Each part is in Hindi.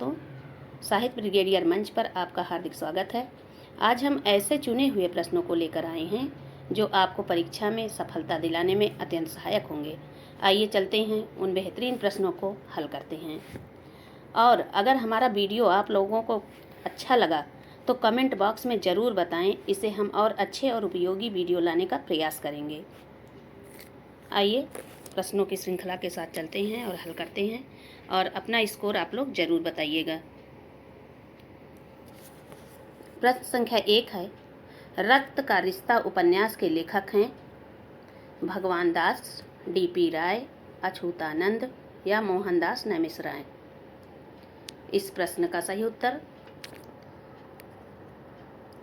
तो साहित्य ब्रिगेडियर मंच पर आपका हार्दिक स्वागत है। आज हम ऐसे चुने हुए प्रश्नों को लेकर आए हैं जो आपको परीक्षा में सफलता दिलाने में अत्यंत सहायक होंगे। आइए चलते हैं उन बेहतरीन प्रश्नों को हल करते हैं। और अगर हमारा वीडियो आप लोगों को अच्छा लगा तो कमेंट बॉक्स में ज़रूर बताएं, इसे हम और अच्छे और उपयोगी वीडियो लाने का प्रयास करेंगे। आइए प्रश्नों की श्रृंखला के साथ चलते हैं और हल करते हैं, और अपना स्कोर आप लोग ज़रूर बताइएगा। प्रश्न संख्या 1 है, रक्त का रिश्ता उपन्यास के लेखक हैं भगवान दास, D.P. राय, अछूतानंद या मोहनदास नैमिषारण्य। इस प्रश्न का सही उत्तर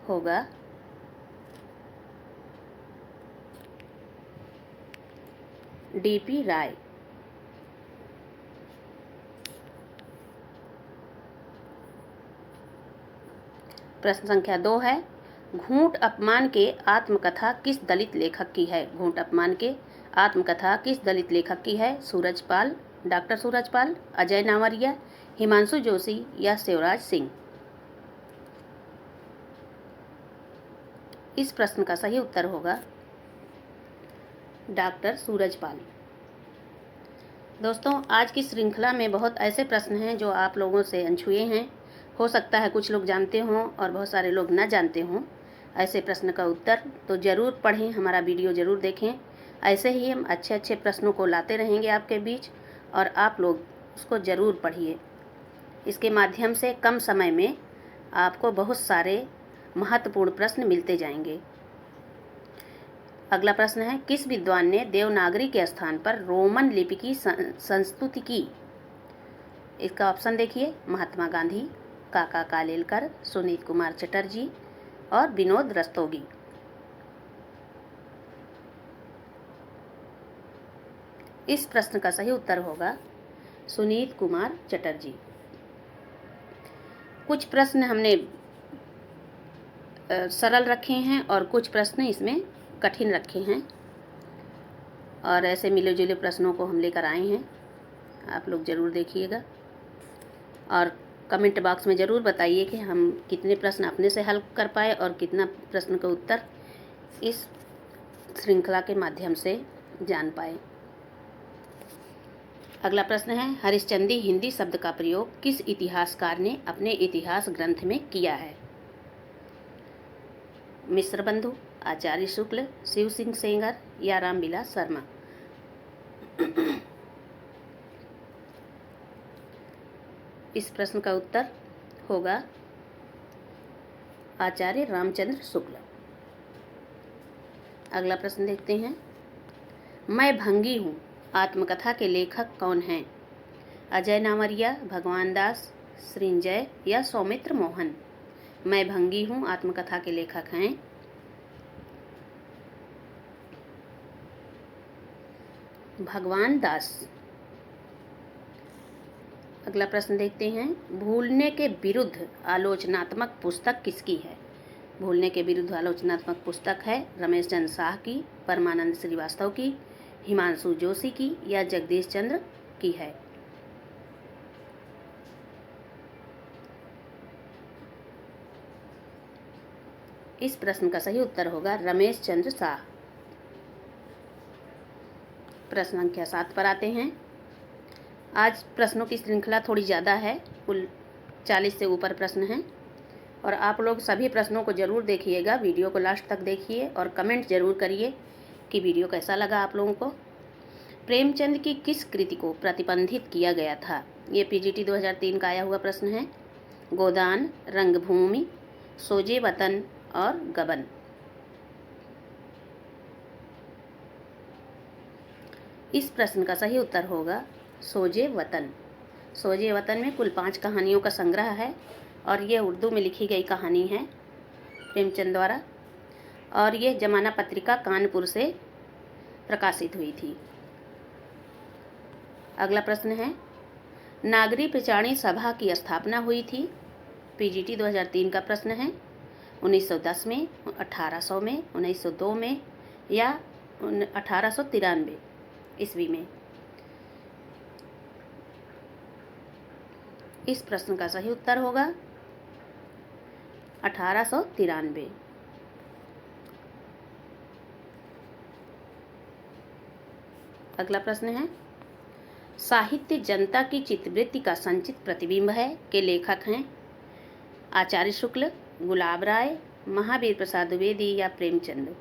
होगा D.P. राय। प्रश्न संख्या 2 है, घूंट अपमान के आत्मकथा किस दलित लेखक की है? घूंट अपमान के आत्मकथा किस दलित लेखक की है? सूरजपाल, डॉक्टर सूरजपाल, अजय नावरिया, हिमांशु जोशी या शिवराज सिंह। इस प्रश्न का सही उत्तर होगा डॉक्टर सूरजपाल। दोस्तों, आज की श्रृंखला में बहुत ऐसे प्रश्न हैं जो आप लोगों से अनछुए हैं। हो सकता है कुछ लोग जानते हों और बहुत सारे लोग न जानते हों ऐसे प्रश्न का उत्तर, तो ज़रूर पढ़ें, हमारा वीडियो ज़रूर देखें। ऐसे ही हम अच्छे अच्छे प्रश्नों को लाते रहेंगे आपके बीच, और आप लोग उसको ज़रूर पढ़िए। इसके माध्यम से कम समय में आपको बहुत सारे महत्वपूर्ण प्रश्न मिलते जाएंगे। अगला प्रश्न है, किस विद्वान ने देवनागरी के स्थान पर रोमन लिपि की संस्तुति की? इसका ऑप्शन देखिए, महात्मा गांधी, काका कालेलकर, सुनीत कुमार चटर्जी और विनोद रस्तोगी। इस प्रश्न का सही उत्तर होगा सुनीत कुमार चटर्जी। कुछ प्रश्न हमने सरल रखे हैं और कुछ प्रश्न इसमें कठिन रखे हैं, और ऐसे मिले जुले प्रश्नों को हम लेकर आए हैं। आप लोग ज़रूर देखिएगा और कमेंट बॉक्स में ज़रूर बताइए कि हम कितने प्रश्न अपने से हल कर पाए और कितना प्रश्न का उत्तर इस श्रृंखला के माध्यम से जान पाए। अगला प्रश्न है, हरिश्चंदी हिंदी शब्द का प्रयोग किस इतिहासकार ने अपने इतिहास ग्रंथ में किया है? मिश्र बंधु, आचार्य शुक्ल, शिव सिंह सेंगर या रामविलास शर्मा। इस प्रश्न का उत्तर होगा आचार्य रामचंद्र शुक्ल। अगला प्रश्न देखते हैं, मैं भंगी हूँ आत्मकथा के लेखक कौन हैं? अजय नावरिया, भगवान दास, सृंजय या सौमित्र मोहन। मैं भंगी हूँ आत्मकथा के लेखक हैं भगवान दास। अगला प्रश्न देखते हैं, भूलने के विरुद्ध आलोचनात्मक पुस्तक किसकी है? भूलने के विरुद्ध आलोचनात्मक पुस्तक है रमेश चंद्र शाह की, परमानंद श्रीवास्तव की, हिमांशु जोशी की या जगदीश चंद्र की है? इस प्रश्न का सही उत्तर होगा रमेश चंद्र शाह। प्रश्न संख्या 7 पर आते हैं। आज प्रश्नों की श्रृंखला थोड़ी ज़्यादा है, कुल 40 से ऊपर प्रश्न हैं, और आप लोग सभी प्रश्नों को ज़रूर देखिएगा। वीडियो को लास्ट तक देखिए और कमेंट ज़रूर करिए कि वीडियो कैसा लगा आप लोगों को। प्रेमचंद की किस कृति को प्रतिबंधित किया गया था? ये PGT 2003 का आया हुआ प्रश्न है। गोदान, रंगभूमि, सोजे वतन और गबन। इस प्रश्न का सही उत्तर होगा सोजे वतन। सोजे वतन में कुल 5 कहानियों का संग्रह है, और ये उर्दू में लिखी गई कहानी है प्रेमचंद द्वारा, और ये जमाना पत्रिका कानपुर से प्रकाशित हुई थी। अगला प्रश्न है, नागरी प्रचारणी सभा की स्थापना हुई थी? PGT 2003 का प्रश्न है। 1910 में, 1800 में, 1902 में या 1893 ईस्वी में। इस प्रश्न का सही उत्तर होगा 1893। अगला प्रश्न है, साहित्य जनता की चित्तवृत्ति का संचित प्रतिबिंब है के लेखक हैं आचार्य शुक्ल, गुलाब राय, महावीर प्रसाद द्विवेदी या प्रेमचंद।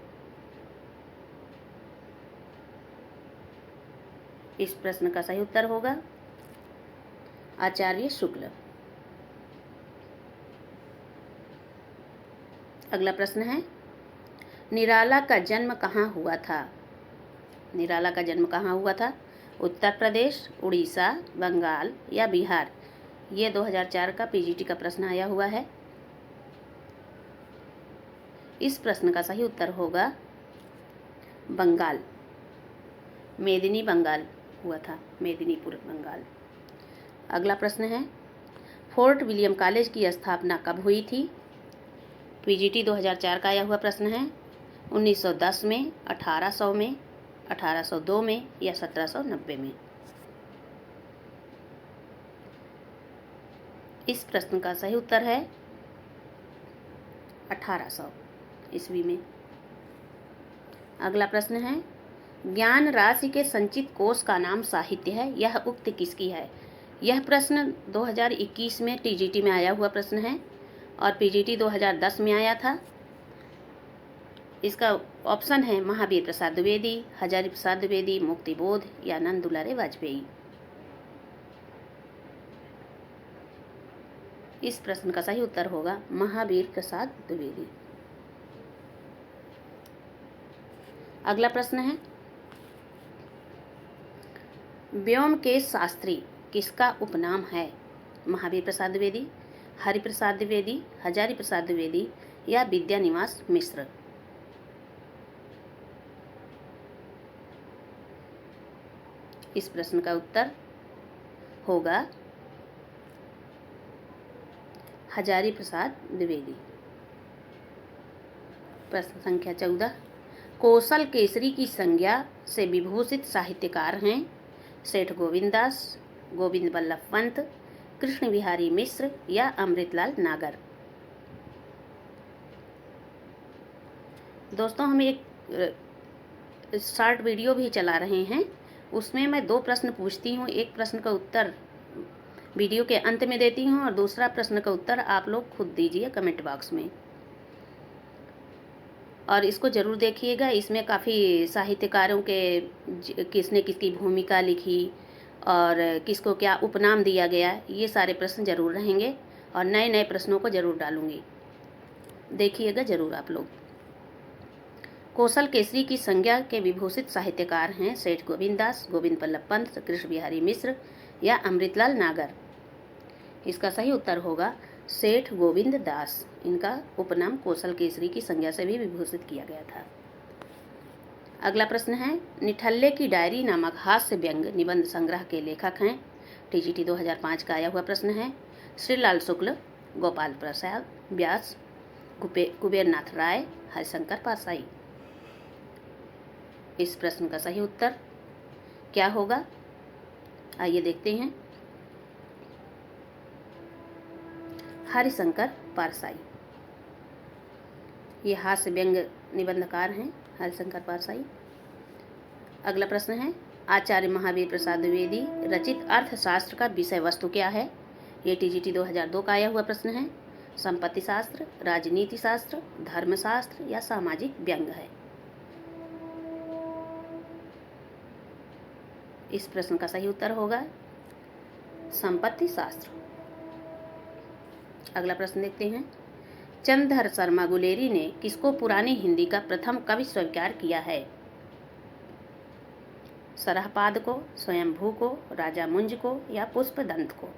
इस प्रश्न का सही उत्तर होगा आचार्य शुक्ल। अगला प्रश्न है, निराला का जन्म कहाँ हुआ था? निराला का जन्म कहाँ हुआ था? उत्तर प्रदेश, उड़ीसा, बंगाल या बिहार। ये 2004 का पीजीटी का प्रश्न आया हुआ है। इस प्रश्न का सही उत्तर होगा बंगाल, मेदिनी बंगाल हुआ था, मेदिनीपुर बंगाल। अगला प्रश्न है, फोर्ट विलियम कॉलेज की स्थापना कब हुई थी? पीजीटी 2004 का आया हुआ प्रश्न है। 1910 में, 1800 में, 1802 में या 1790 में। इस प्रश्न का सही उत्तर है 1800 ईस्वी में। अगला प्रश्न है, ज्ञान राशि के संचित कोश का नाम साहित्य है, यह उक्ति किसकी है? यह प्रश्न 2021 में टीजीटी में आया हुआ प्रश्न है और पीजीटी 2010 में आया था। इसका ऑप्शन है महावीर प्रसाद द्विवेदी, हजारी प्रसाद द्विवेदी, मुक्तिबोध या नंद दुलारे वाजपेयी। इस प्रश्न का सही उत्तर होगा महावीर प्रसाद द्विवेदी। अगला प्रश्न है, व्योमकेश शास्त्री किसका उपनाम है? महावीर प्रसाद द्विवेदी, हरिप्रसाद द्विवेदी, हजारी प्रसाद द्विवेदी या विद्यानिवास मिश्र। इस प्रश्न का उत्तर होगा हजारी प्रसाद द्विवेदी। प्रश्न संख्या 14, कौशल केसरी की संज्ञा से विभूषित साहित्यकार हैं सेठ गोविंददास, गोविंद बल्लभ पंत, कृष्ण बिहारी मिश्र या अमृतलाल नागर। दोस्तों, हम एक शॉर्ट वीडियो भी चला रहे हैं, उसमें मैं 2 प्रश्न पूछती हूँ। एक प्रश्न का उत्तर वीडियो के अंत में देती हूँ और दूसरा प्रश्न का उत्तर आप लोग खुद दीजिए कमेंट बॉक्स में, और इसको ज़रूर देखिएगा। इसमें काफ़ी साहित्यकारों के किसने किसकी भूमिका लिखी और किसको क्या उपनाम दिया गया, ये सारे प्रश्न जरूर रहेंगे और नए नए प्रश्नों को जरूर डालूंगी, देखिएगा ज़रूर आप लोग। कौशल केसरी की संज्ञा के विभूषित साहित्यकार हैं सेठ गोविंददास, गोविंद बल्लभ पंत, कृष्ण बिहारी मिश्र या अमृतलाल नागर। इसका सही उत्तर होगा सेठ गोविंद दास। इनका उपनाम कौशल केसरी की संज्ञा से भी विभूषित किया गया था। अगला प्रश्न है, निठल्ले की डायरी नामक हास्य व्यंग निबंध संग्रह के लेखक हैं। टीजीटी 2005 का आया हुआ प्रश्न है। श्रीलाल शुक्ल, गोपाल प्रसाद व्यास, कुबेरनाथ राय, हरिशंकर परसाई। इस प्रश्न का सही उत्तर क्या होगा, आइए देखते हैं। हरिशंकर परसाई, ये हास्य व्यंग निबंधकार हैं हरिशंकर परसाई। अगला प्रश्न है, आचार्य महावीर प्रसाद द्विवेदी रचित अर्थशास्त्र का विषय वस्तु क्या है? ये टीजीटी 2002 का आया हुआ प्रश्न है। संपत्ति शास्त्र, राजनीति शास्त्र, धर्मशास्त्र या सामाजिक व्यंग है। इस प्रश्न का सही उत्तर होगा संपत्ति शास्त्र। अगला प्रश्न देखते हैं, चंद्रधर शर्मा गुलेरी ने किसको पुरानी हिंदी का प्रथम कवि स्वीकार किया है? सरहपाद को, स्वयंभू को, राजा मुंज को या पुष्पदंत को।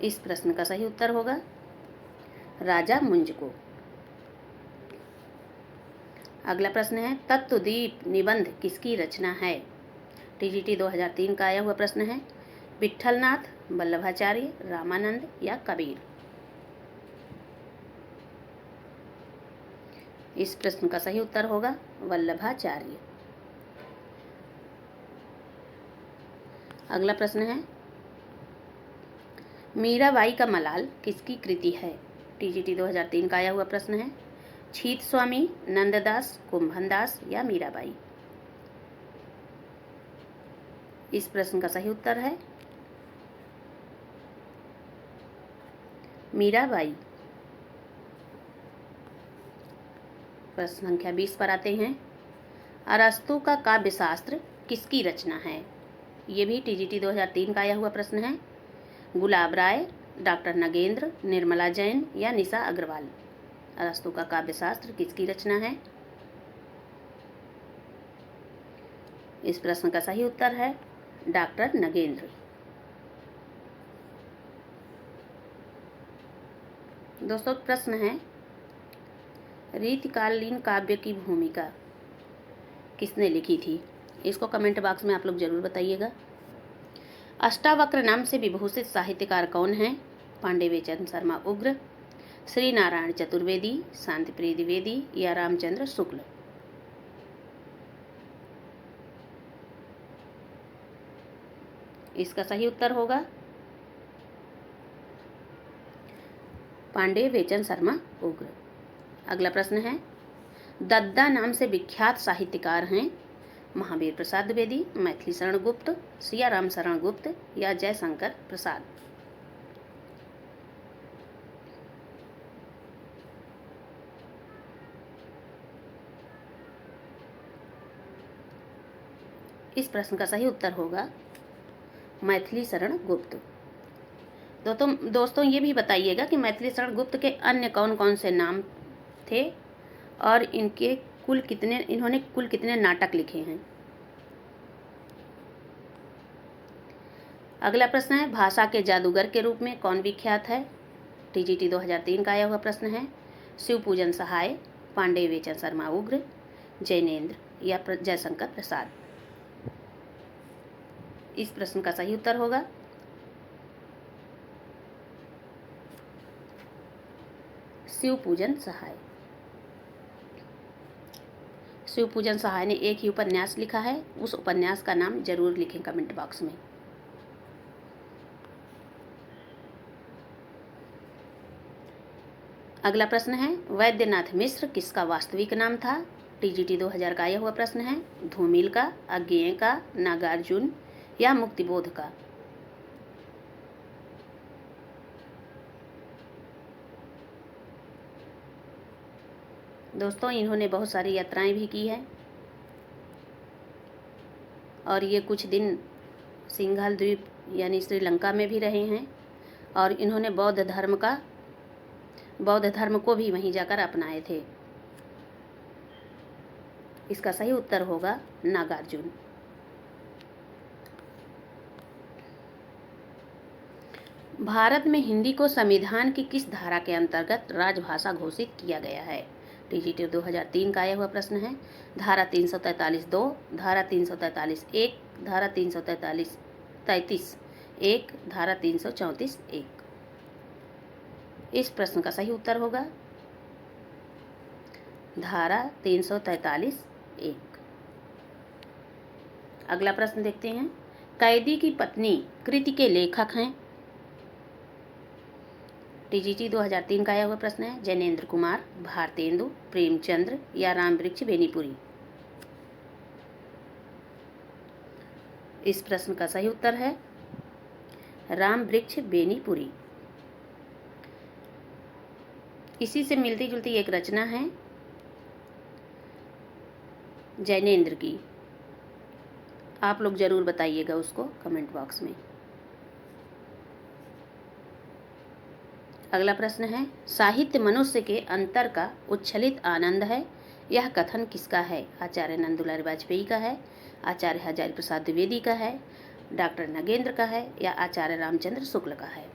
इस प्रश्न का सही उत्तर होगा राजा मुंज को। अगला प्रश्न है, तत्वदीप निबंध किसकी रचना है? टीजीटी 2003 का आया हुआ प्रश्न है। विट्ठलनाथ, वल्लभाचार्य, रामानंद या कबीर। इस प्रश्न का सही उत्तर होगा वल्लभाचार्य। अगला प्रश्न है, मीराबाई का मलाल किसकी कृति है? टीजीटी 2003 का आया हुआ प्रश्न है। छीत स्वामी, नंददास, कुंभनदास या मीराबाई? इस प्रश्न का सही उत्तर है मीराबाई। प्रश्न संख्या 20 पर आते हैं। अरस्तु का काव्यशास्त्र किसकी रचना है? ये भी टीजीटी 2003 का आया हुआ प्रश्न है। गुलाब राय, डॉक्टर नगेंद्र, निर्मला जैन या निशा अग्रवाल? अरस्तु का काव्यशास्त्र किसकी रचना है? इस प्रश्न का सही उत्तर है डॉक्टर नगेंद्र। दोस्तों, प्रश्न है, रीतिकालीन काव्य की भूमिका किसने लिखी थी? इसको कमेंट बॉक्स में आप लोग जरूर बताइएगा। अष्टावक्र नाम से विभूषित साहित्यकार कौन हैं? पांडे वेचन शर्मा उग्र, श्री नारायण चतुर्वेदी, शांति प्रिय द्विवेदी या रामचंद्र शुक्ल? इसका सही उत्तर होगा पांडे वेचन शर्मा उग्र। अगला प्रश्न है, दद्दा नाम से विख्यात साहित्यकार हैं? महावीर प्रसाद द्विवेदी, मैथिली शरण गुप्त, सियाराम शरण गुप्त या जयशंकर प्रसाद? इस प्रश्न का सही उत्तर होगा मैथिली शरण गुप्त। दोस्तों ये भी बताइएगा कि मैथिली शरण गुप्त के अन्य कौन कौन से नाम थे और इन्होंने कुल कितने नाटक लिखे हैं। अगला प्रश्न है, भाषा के जादूगर के रूप में कौन विख्यात है? टीजीटी 2003 का आया हुआ प्रश्न है। शिवपूजन सहाय, पांडे वेचन शर्मा उग्र, जैनेन्द्र या जयशंकर प्रसाद? इस प्रश्न का सही उत्तर होगा शिवपूजन सहाय। शिवपूजन सहाय ने एक ही उपन्यास लिखा है, उस उपन्यास का नाम जरूर लिखें कमेंट बॉक्स में। अगला प्रश्न है, वैद्यनाथ मिश्र किसका वास्तविक नाम था? टीजीटी 2000 का आया हुआ प्रश्न है। धूमिल का, अज्ञेय का, नागार्जुन या मुक्तिबोध का? दोस्तों, इन्होंने बहुत सारी यात्राएं भी की है और ये कुछ दिन सिंघल द्वीप यानी श्रीलंका में भी रहे हैं और इन्होंने बौद्ध धर्म को भी वहीं जाकर अपनाए थे। इसका सही उत्तर होगा नागार्जुन। भारत में हिंदी को संविधान की किस धारा के अंतर्गत राजभाषा घोषित किया गया है? टीजीटी 2003 का आया हुआ प्रश्न है। धारा 343(2), धारा 343(1), धारा 333(1), धारा 334(1)? इस प्रश्न का सही उत्तर होगा धारा 343(1). अगला प्रश्न देखते हैं, कैदी की पत्नी कृति के लेखक हैं? टीजीटी 2003 का आया हुआ प्रश्न है। जैनेन्द्र कुमार, भारतेंदु, प्रेमचंद्र या रामवृक्ष बेनीपुरी? इस प्रश्न का सही उत्तर है रामवृक्ष बेनीपुरी। इसी से मिलती जुलती एक रचना है जैनेन्द्र की, आप लोग जरूर बताइएगा उसको कमेंट बॉक्स में। अगला प्रश्न है, साहित्य मनुष्य के अंतर का उच्छलित आनंद है, यह कथन किसका है? आचार्य नंदुलाल वाजपेयी का है, आचार्य हजारी प्रसाद द्विवेदी का है, डॉक्टर नगेंद्र का है या आचार्य रामचंद्र शुक्ल का है?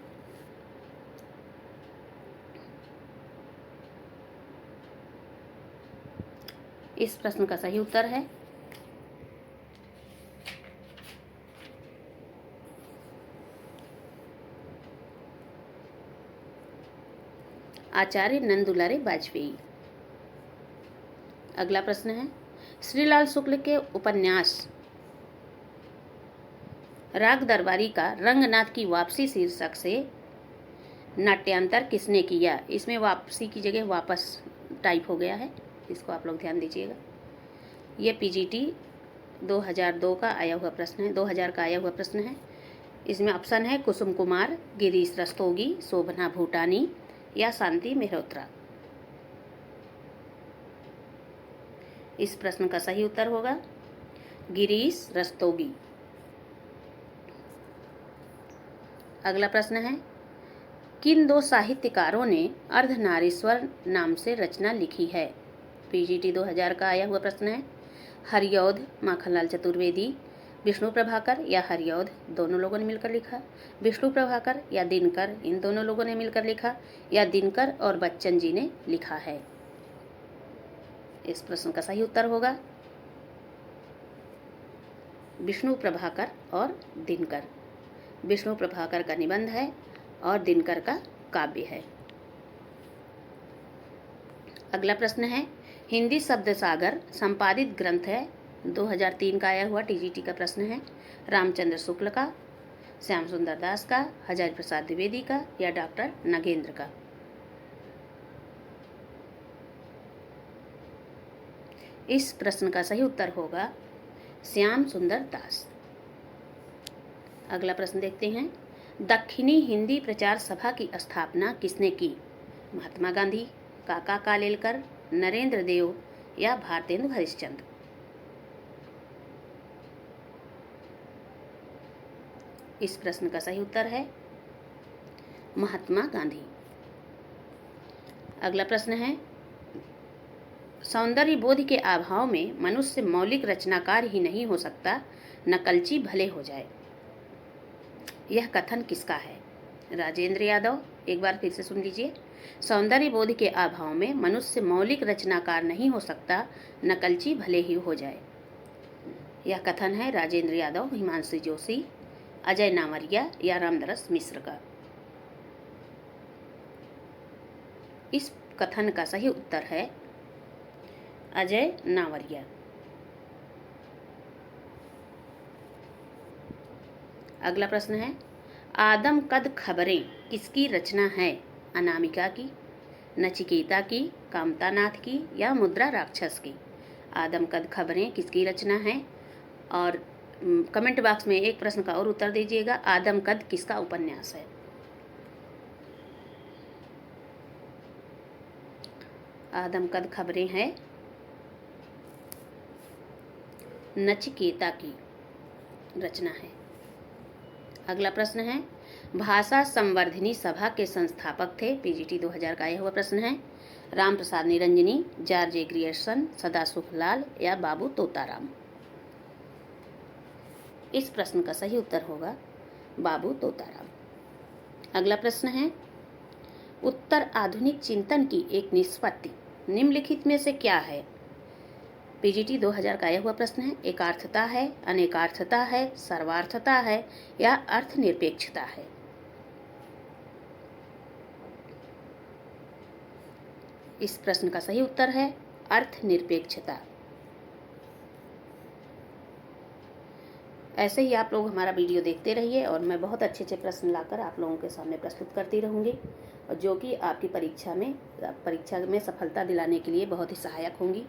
इस प्रश्न का सही उत्तर है आचार्य नंदुलाल वाजपेयी। अगला प्रश्न है, श्रीलाल शुक्ल के उपन्यास राग दरबारी का रंगनाथ की वापसी शीर्षक से नाट्यांतर किसने किया? इसमें वापसी की जगह वापस टाइप हो गया है, इसको आप लोग ध्यान दीजिएगा। ये पीजीटी 2002 का आया हुआ प्रश्न है, 2000 का आया हुआ प्रश्न है। इसमें ऑप्शन है कुसुम कुमार, गिरीश रस्तोगी, शोभना भूटानी या शांति मेहरोत्रा। इस प्रश्न का सही उत्तर होगा गिरीश रस्तोगी। अगला प्रश्न है किन दो साहित्यकारों ने अर्धनारीश्वर नाम से रचना लिखी है? पीजीटी 2000 का आया हुआ प्रश्न है। हरिऔध माखनलाल चतुर्वेदी, विष्णु प्रभाकर या हरिऔध, दोनों लोगों ने मिलकर लिखा। विष्णु प्रभाकर या दिनकर, इन दोनों लोगों ने मिलकर लिखा, या दिनकर और बच्चन जी ने लिखा है। इस प्रश्न का सही उत्तर होगा विष्णु प्रभाकर और दिनकर। विष्णु प्रभाकर का निबंध है और दिनकर का काव्य है। अगला प्रश्न है हिंदी शब्द सागर संपादित ग्रंथ है, 2003 का आया हुआ टीजीटी का प्रश्न है। रामचंद्र शुक्ल का, श्याम सुंदर दास का, हजारी प्रसाद द्विवेदी का या डॉक्टर नगेंद्र का? इस प्रश्न का सही उत्तर होगा श्याम सुंदर दास। अगला प्रश्न देखते हैं दक्षिणी हिंदी प्रचार सभा की स्थापना किसने की? महात्मा गांधी, काका कालेलकर, नरेंद्र देव या भारतेंदु हरिश्चंद्र? इस प्रश्न का सही उत्तर है महात्मा गांधी। अगला प्रश्न है सौंदर्य बोध के अभाव में मनुष्य मौलिक रचनाकार ही नहीं हो सकता, नकलची भले हो जाए। यह कथन किसका है? राजेंद्र यादव, एक बार फिर से सुन लीजिए। सौंदर्य बोध के अभाव में मनुष्य मौलिक रचनाकार नहीं हो सकता, नकलची भले ही हो जाए। यह कथन है राजेंद्र यादव, हिमांशु जोशी, अजय नावरिया या रामदरस मिश्र का। इस कथन का सही उत्तर है अजय नावरिया। अगला प्रश्न है आदम कद खबरें किसकी रचना है? अनामिका की, नचिकेता की, कामतानाथ की या मुद्रा राक्षस की? आदम कद खबरें किसकी रचना है? और कमेंट बॉक्स में एक प्रश्न का और उत्तर दीजिएगा, आदम कद किसका उपन्यास है? आदम कद खबरें है नचिकेता की रचना है। अगला प्रश्न है भाषा संवर्धिनी सभा के संस्थापक थे? पीजीटी 2000 का आया हुआ प्रश्न है। राम प्रसाद निरंजनी, जॉर्ज ग्रियर्सन, सदाशिव लाल या बाबू तोताराम? इस प्रश्न का सही उत्तर होगा बाबू तोताराम। अगला प्रश्न है उत्तर आधुनिक चिंतन की एक निष्पत्ति निम्नलिखित में से क्या है? पीजीटी 2000 का आया हुआ प्रश्न है। एकार्थता है, अनेकार्थता है, सर्वार्थता है या अर्थनिरपेक्षता है? इस प्रश्न का सही उत्तर है अर्थनिरपेक्षता। ऐसे ही आप लोग हमारा वीडियो देखते रहिए और मैं बहुत अच्छे अच्छे प्रश्न लाकर आप लोगों के सामने प्रस्तुत करती रहूँगी, और जो कि आपकी परीक्षा में सफलता दिलाने के लिए बहुत ही सहायक होंगी।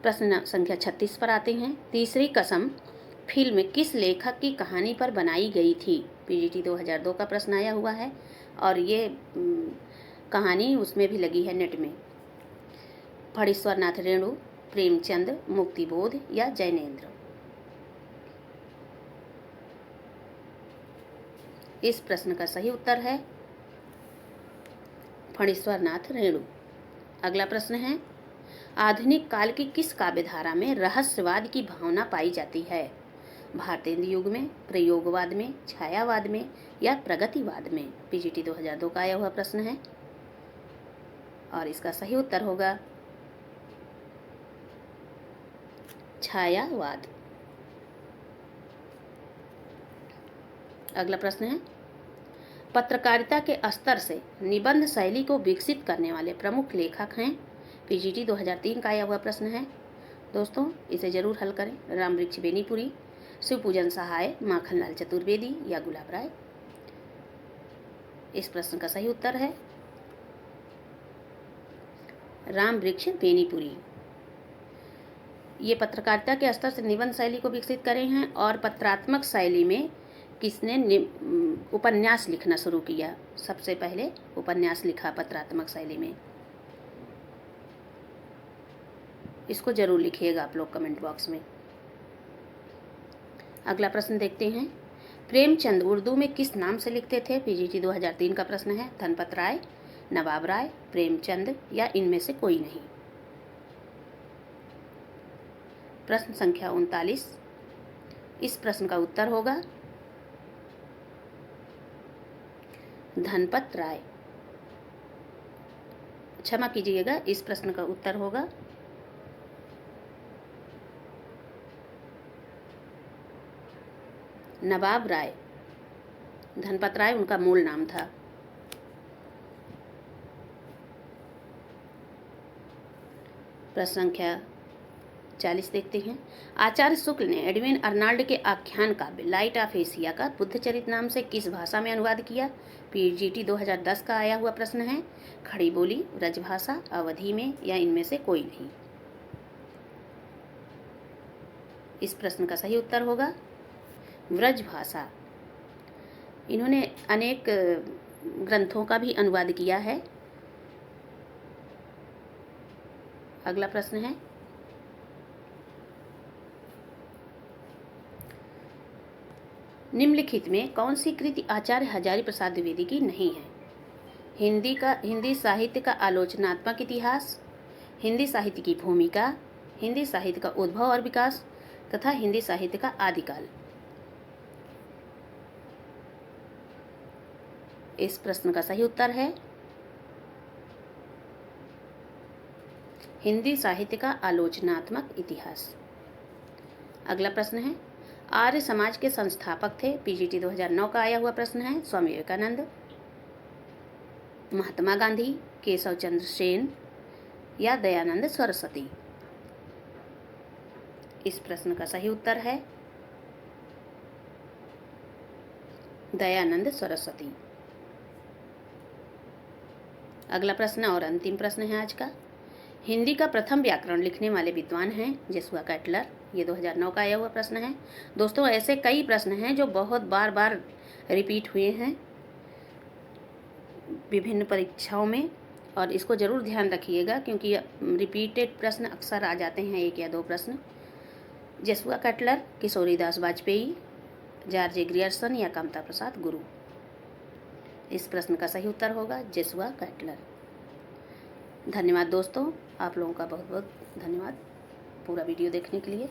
प्रश्न संख्या 36 पर आते हैं। तीसरी कसम फिल्म किस लेखक की कहानी पर बनाई गई थी? पीजीटी 2002 का प्रश्न आया हुआ है और ये कहानी उसमें भी लगी है नेट में। फणीश्वर नाथ रेणु, प्रेमचंद, मुक्तिबोध या जैनेन्द्र? इस प्रश्न का सही उत्तर है फणीश्वर नाथ रेणु। अगला प्रश्न है आधुनिक काल की किस काव्यधारा में रहस्यवाद की भावना पाई जाती है? भारतेंदु युग में, प्रयोगवाद में, छायावाद में या प्रगतिवाद में? पीजीटी 2002 का आया हुआ प्रश्न है और इसका सही उत्तर होगा छायावाद। अगला प्रश्न है पत्रकारिता के स्तर से निबंध शैली को विकसित करने वाले प्रमुख लेखक हैं? पीजीटी 2003 का आया हुआ प्रश्न है। दोस्तों इसे जरूर हल करें। रामवृक्ष बेनीपुरी, शिवपूजन सहाय, माखनलाल चतुर्वेदी या गुलाब राय? इस प्रश्न का सही उत्तर है राम वृक्ष बेनीपुरी। ये पत्रकारिता के स्तर से निबंध शैली को विकसित करे हैं और पत्रात्मक शैली में किसने उपन्यास लिखना शुरू किया? सबसे पहले उपन्यास लिखा पत्रात्मक शैली में। इसको जरूर लिखिएगा आप लोग कमेंट बॉक्स में। अगला प्रश्न देखते हैं। प्रेमचंद उर्दू में किस नाम से लिखते थे? पीजीटी 2003 का प्रश्न है। धनपत राय, नवाब राय, प्रेमचंद या इनमें से कोई नहीं? प्रश्न संख्या 39। इस प्रश्न का उत्तर होगा धनपत राय। क्षमा कीजिएगा, इस प्रश्न का उत्तर होगा नवाब राय। धनपत राय उनका मूल नाम था। प्रश्न संख्या 40 देखते हैं। आचार्य शुक्ल ने एडविन अर्नाल्ड के आख्यान काव्य लाइट ऑफ एशिया का बुद्धचरित नाम से किस भाषा में अनुवाद किया? पीजीटी 2010 का आया हुआ प्रश्न है। खड़ी बोली, ब्रजभाषा, अवधी में या इनमें से कोई नहीं? इस प्रश्न का सही उत्तर होगा ब्रजभाषा। इन्होंने अनेक ग्रंथों का भी अनुवाद किया है। अगला प्रश्न है। निम्नलिखित में कौन सी कृति आचार्य हजारी प्रसाद द्विवेदी की नहीं है? हिंदी साहित्य का आलोचनात्मक इतिहास, हिंदी साहित्य की भूमिका, हिंदी साहित्य का उद्भव और विकास तथा हिंदी साहित्य का आदिकाल? इस प्रश्न का सही उत्तर है हिंदी साहित्य का आलोचनात्मक इतिहास। अगला प्रश्न है। आर्य समाज के संस्थापक थे? पीजीटी 2009 का आया हुआ प्रश्न है। स्वामी विवेकानंद, महात्मा गांधी, केशव चंद्र सेन या दयानंद सरस्वती? इस प्रश्न का सही उत्तर है दयानंद सरस्वती। अगला प्रश्न और अंतिम प्रश्न है आज का। हिंदी का प्रथम व्याकरण लिखने वाले विद्वान हैं जेसुआ कैटलर। ये 2009 का आया हुआ प्रश्न है। दोस्तों, ऐसे कई प्रश्न हैं जो बहुत बार बार रिपीट हुए हैं विभिन्न परीक्षाओं में, और इसको जरूर ध्यान रखिएगा क्योंकि रिपीटेड प्रश्न अक्सर आ जाते हैं, 1 या 2 प्रश्न। जेसुआ कैटलर, किशोरीदास वाजपेयी, जॉर्ज ग्रियर्सन या कामता प्रसाद गुरु? इस प्रश्न का सही उत्तर होगा जेसुआ कैटलर। धन्यवाद दोस्तों, आप लोगों का बहुत बहुत धन्यवाद पूरा वीडियो देखने के लिए।